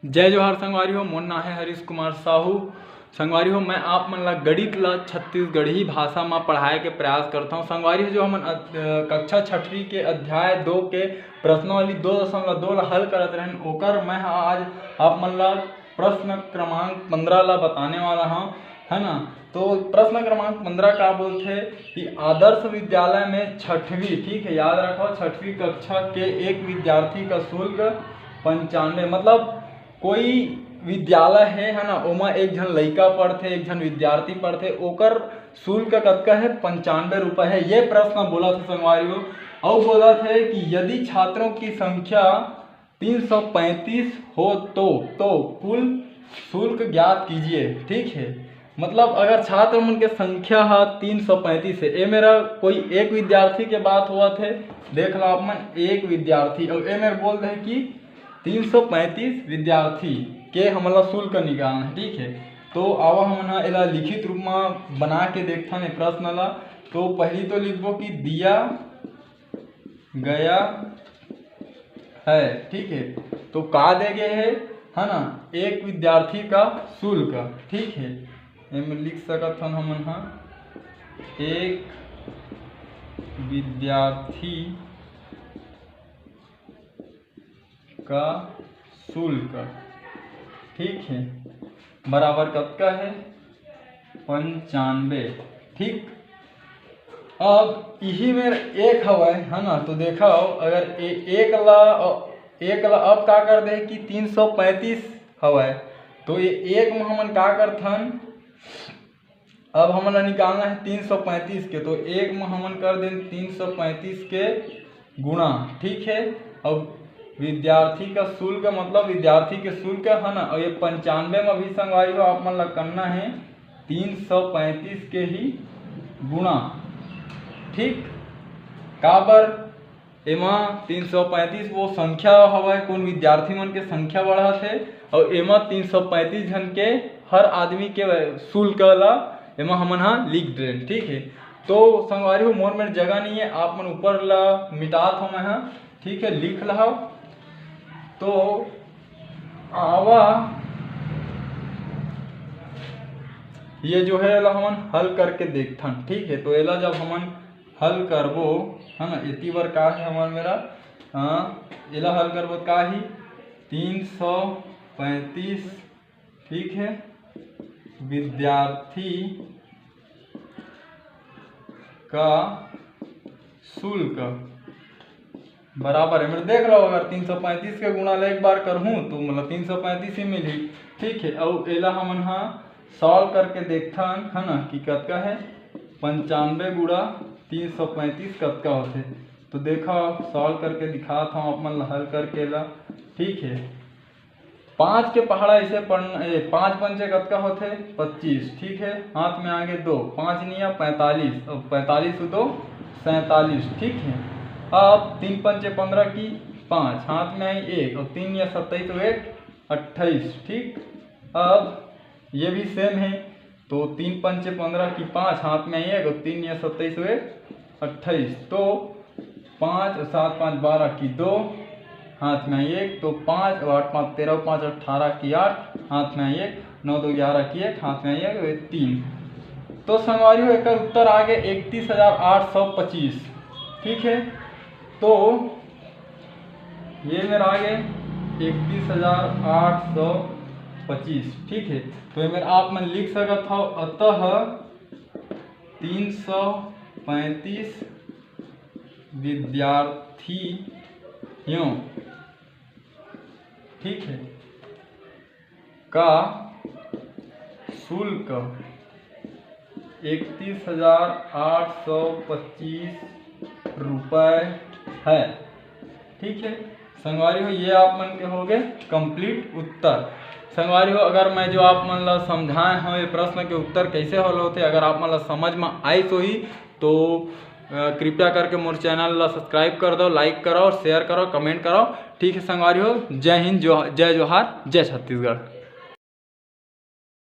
जय जोहार संगवारी हो। मोर नाम है हरीश कुमार साहू। संगवारी हो, मैं आप मन ला गणित ला छत्तीसगढ़ी भाषा में पढ़ाए के प्रयास करता हूँ। संगवारी हो, जो हम कक्षा 6वीं के अध्याय 2 के प्रश्नावली 2.2 ला हल करत रहन, ओकर मैं आज आप मन ला प्रश्न क्रमांक 15 ला बताने वाला हूँ, है ना। तो प्रश्न क्रमांक 15 का बोलते कि आदर्श विद्यालय में 6वीं, ठीक है, याद रखो, 6वीं कक्षा के एक विद्यार्थी का शुल्क 95, मतलब कोई विद्यालय है ना, ओमा एक जन लड़का पढ़ते, एक जन विद्यार्थी पढ़ते, ओकर शुल्क कतका है 95 रुपये है। ये प्रश्न बोला था संगवारी हो। और बोला थे कि यदि छात्रों की संख्या 335 हो तो कुल शुल्क ज्ञात कीजिए, ठीक है। मतलब अगर छात्र मन के संख्या है 335 है, ये मेरा कोई एक विद्यार्थी के बात हुआ थे, देख लो आप मन, एक विद्यार्थी, और ये मेरे बोल रहे हैं कि 335 विद्यार्थी के हमला शुल्क निकालना है, ठीक है। तो आवा हम एला लिखित रूप में बना के देखता है प्रश्न ला। तो पहली तो लिखबो कि दिया गया है, ठीक है। तो का दे गए है ना, एक विद्यार्थी का शुल्क, ठीक है। इनमें लिख सकत हन हमन हा एक विद्यार्थी का शुल्क, ठीक है, बराबर कतका है 95, ठीक। अब यही मेरे एक हवा है ना। तो देखा अगर एक ला अब का कर दे कि 335 हवा है, तो ये एक में हमन का करथन, अब हमन निकालना है 335 के, तो एक में हमन कर दें 335 के गुणा, ठीक है। अब विद्यार्थी का शुल्क मतलब विद्यार्थी के शुल्क है ना, और ये 95 में भी संगवारी हो आप मन ला करना है 335 के ही गुणा, ठीक। काबर एमा 335 वो संख्या हवा, कौन विद्यार्थी मन के संख्या बढ़त है, और एमा 335 जन के हर आदमी के शुल्क ला एमा हमन हा लिख दे, ठीक है। तो संगवारी हो, मोर में जगह नहीं है, आप मन ऊपर ला मिटात हो मैं हा, ठीक है, लिख ला। तो आवा ये जो है एला हमन हल करके देखथन, ठीक है। तो एला जब हमन हल करबो, है ना, इतनी बार का है हमार मेरा, एला हल करबो का ही 335, ठीक है, विद्यार्थी का शुल्क बराबर है, मेरे देख लो, अगर 335 के गुणा एक बार करहूँ तो मतलब 335 ही मिली, ठीक है। और एला हमन हा सॉल्व करके देखथन, है ना, कि कतका है 95 गुणा 335 कतका होते। तो देखो सॉल्व करके दिखाता हूँ आप मन हल करके ला, ठीक है। 5 के पहाड़ा ऐसे पढ़ना, 5 पंचे कतका होते 25, ठीक है, हाथ में आगे 2, 5 निया 45, और 45 2 47, ठीक है। अब 3 पंचे 15 की 5, हाथ में आई 1, और 3 या 27 तो 1 28, ठीक। अब ये भी सेम है, तो 3 पंचे 15 की 5, हाथ में आई 1, और 3 या 27 तो 1 28, तो 5 और 7 5 12 की 2, हाथ में आई 1, तो 5 और 8 5 13, 5 18 की 8, हाथ में आई 1, 9 2 11 की 1, हाथ में आई 1 3। तो संगवारी हो, एक उत्तर आ गए 31,825, ठीक है। तो ये मेरा आ गए 31,825, ठीक है। तो ये मेरा आप मन लिख सकत हो, अतः 335 विद्यार्थियों, ठीक है, का शुल्क 31,825 रुपये है, ठीक है। संगवारी हो, ये आप मन के हो गए कंप्लीट उत्तर। संगवारी हो, अगर मैं जो आप मन ला समझाए हूँ ये प्रश्न के उत्तर कैसे हल होते, अगर आप मन ला समझ में आई तो ही, तो कृपया करके मोर चैनल ला सब्सक्राइब कर दो, लाइक करो और शेयर करो, कमेंट करो, ठीक है। संगवारी हो, जय हिंद, जय जोहार, जय छत्तीसगढ़।